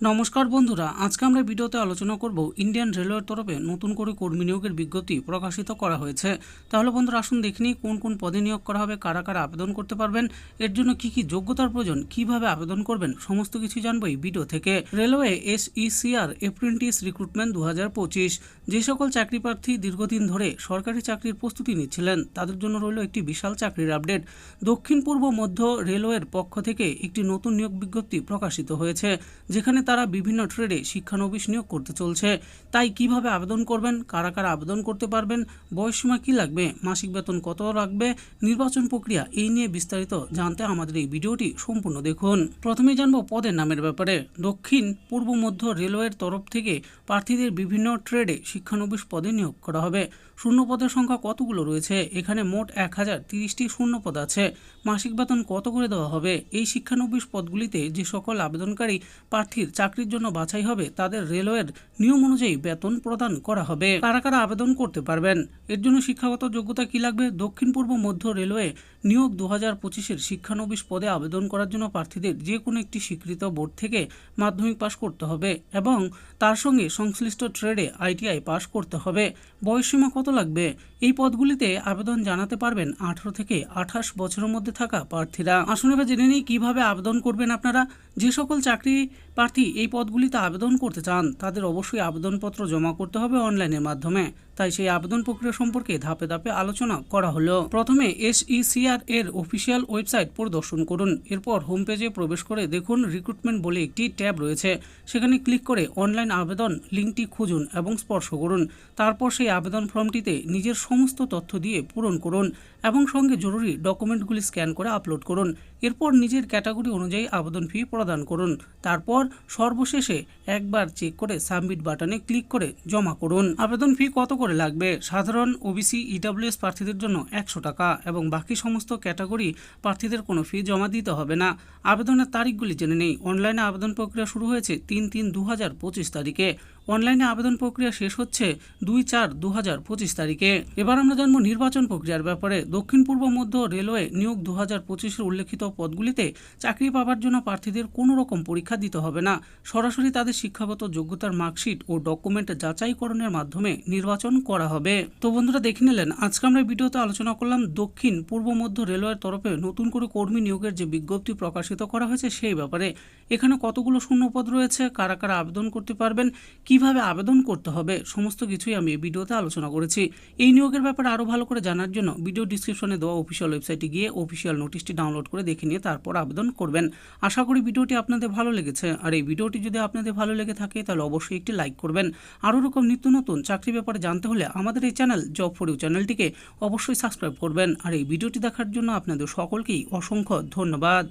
নমস্কার বন্ধুরা, আজকে আমরা ভিডিওতে আলোচনা করব ইন্ডিয়ান রেলওয়ের তরফে নতুন করে কর্মী নিয়োগের বিজ্ঞপ্তি প্রকাশিত করা হয়েছে। তাহলে বন্ধুরা আসুন দেখে নিই কোন কোন পদে নিয়োগ করা হবে, কারা কারা আবেদন করতে পারবেন, এর জন্য কি কি যোগ্যতার প্রয়োজন, কিভাবে আবেদন করবেন, সমস্ত কিছু জানবো এই ভিডিও থেকে। Railway SECR apprentice recruitment 2025। যে সকল চাকরি প্রার্থী দীর্ঘদিন ধরে সরকারি চাকরির প্রস্তুতি নিচ্ছিলেন তাদের জন্য রইল একটি বিশাল চাকরির আপডেট। দক্ষিণ পূর্ব মধ্য রেলওয়ের পক্ষ থেকে একটি নতুন নিয়োগ বিজ্ঞপ্তি প্রকাশিত হয়েছে, যেখানে তারা বিভিন্ন ট্রেডে শিক্ষানবিশ নিয়োগ করতে চলছে। তাই কিভাবে আবেদন করবেন, কারা কারা আবেদন করতে পারবেন, বয়সসীমা কী লাগবে, মাসিক বেতন কত লাগবে, নির্বাচন প্রক্রিয়া, এই নিয়ে বিস্তারিত জানতে আমাদের এই ভিডিওটি সম্পূর্ণ দেখুন। প্রথমেই জানবো পদের নামের ব্যাপারে। দক্ষিণ পূর্ব মধ্য রেলওয়ের তরফ থেকে প্রার্থীদের বিভিন্ন ট্রেডে শিক্ষানবিশ পদে নিয়োগ করা হবে। শূন্য পদের সংখ্যা কতগুলো রয়েছে? এখানে মোট 1030টি শূন্য পদ আছে। মাসিক বেতন কত করে দেওয়া হবে? এই শিক্ষানবিশ পদগুলিতে যে সকল আবেদনকারী প্রার্থীর চাকরির জন্য বাছাই হবে তাদের রেলওয়ের নিয়ম অনুযায়ী বেতন প্রদান করা হবে। কারা কারা আবেদন করতে পারবেন, এর জন্য শিক্ষাগত যোগ্যতা কি লাগবে? দক্ষিণ পূর্ব মধ্য রেলওয়ে নিয়োগ 2025-এর শিক্ষানবিশ পদে আবেদন করার জন্য প্রার্থীদের যে কোনো একটি স্বীকৃত বোর্ড থেকে মাধ্যমিক পাশ করতে হবে এবং তার সঙ্গে সংশ্লিষ্ট ট্রেডে ITI পাশ করতে হবে। বয়সসীমা কত লাগবে? এই পদগুলিতে আবেদন জানাতে পারবেন 18 থেকে 28 বছরের মধ্যে থাকা প্রার্থীরা। আসুন এবার জেনে নিই কিভাবে আবেদন করবেন আপনারা। যে সকল চাকরি প্রার্থী এই পদগুলিতে আবেদন করতে চান তাদের অবশ্যই আবেদনপত্র জমা করতে হবে অনলাইনের মাধ্যমে। তাই সেই আবেদন প্রক্রিয়া সম্পর্কে ধাপে ধাপে আলোচনা করা হলো। প্রথমে SECR এর অফিসিয়াল ওয়েবসাইট পরিদর্শন করুন। এরপর হোম পেজে প্রবেশ করে দেখুন রিক্রুটমেন্ট বলে একটি ট্যাব রয়েছে, সেখানে ক্লিক করে অনলাইন আবেদন লিঙ্কটি খুঁজুন এবং স্পর্শ করুন। তারপর সেই আবেদন ফর্মটিতে নিজের সমস্ত তথ্য দিয়ে পূরণ করুন এবং সঙ্গে জরুরি ডকুমেন্টগুলি স্ক্যান করে আপলোড করুন। এরপর নিজের ক্যাটাগরি অনুযায়ী আবেদন ফি প্রদান করুন। তারপর সর্বশেষে একবার চেক করে সাবমিট বাটনে ক্লিক করে জমা করুন। আবেদন ফি কত করে লাগবে? সাধারণ OBC EWS প্রার্থীদের জন্য 100 টাকা এবং বাকি সমস্ত ক্যাটাগরি প্রার্থীদের কোনো ফি জমা দিতে হবে না। আবেদনের তারিখগুলি জেনে নেই। অনলাইনে আবেদন প্রক্রিয়া শুরু হয়েছে 3/3/2025 তারিখে। অনলাইনে আবেদন প্রক্রিয়া শেষ হচ্ছে 2/4/2025 তারিখে। এবার আমরা জানবো নির্বাচন প্রক্রিয়ার ব্যাপারে। দক্ষিণ পূর্ব মধ্য রেলওয়ে নিয়োগ 2025-এর উল্লেখিত পদগুলিতে চাকরি পাওয়ার জন্য প্রার্থীদের কোনো রকম পরীক্ষা দিতে হবে না। সরাসরি তাদের শিক্ষাগত যোগ্যতার মার্কশিট ও ডকুমেন্ট যাচাইকরণের মাধ্যমে নির্বাচন করা হবে। তো বন্ধুরা দেখে নিলেন, আজকে আমরা ভিডিওতে আলোচনা করলাম দক্ষিণ পূর্ব মধ্য রেলওয়ের তরফে নতুন করে কর্মী নিয়োগের যে বিজ্ঞপ্তি প্রকাশিত করা হয়েছে সেই ব্যাপারে। এখানে কতগুলো শূন্যপদ রয়েছে, কারা কারা আবেদন করতে পারবেন, কিভাবে আবেদন করতে হবে, সমস্ত কিছুই আমি এই ভিডিওতে আলোচনা করেছি। এই নিয়োগের ব্যাপারে আরও ভালো করে জানার জন্য ভিডিও ডিসক্রিপশনে দেওয়া অফিসিয়াল ওয়েবসাইটে গিয়ে অফিসিয়াল নোটিশটি ডাউনলোড করে দেখে নিয়ে তারপর আবেদন করবেন। আশা করি ভিডিওটি আপনাদের ভালো লেগেছে। আর এই ভিডিওটি যদি আপনাদের ভালো লেগে থাকে তাহলে অবশ্যই একটি লাইক করবেন। আরও রকম নিত্য নতুন চাকরি ব্যাপারে জানতে হলে আমাদের এই চ্যানেল জব ফর ইউ চ্যানেলটিকে অবশ্যই সাবস্ক্রাইব করবেন। আর এই ভিডিওটি দেখার জন্য আপনাদের সকলকেই অসংখ্য ধন্যবাদ।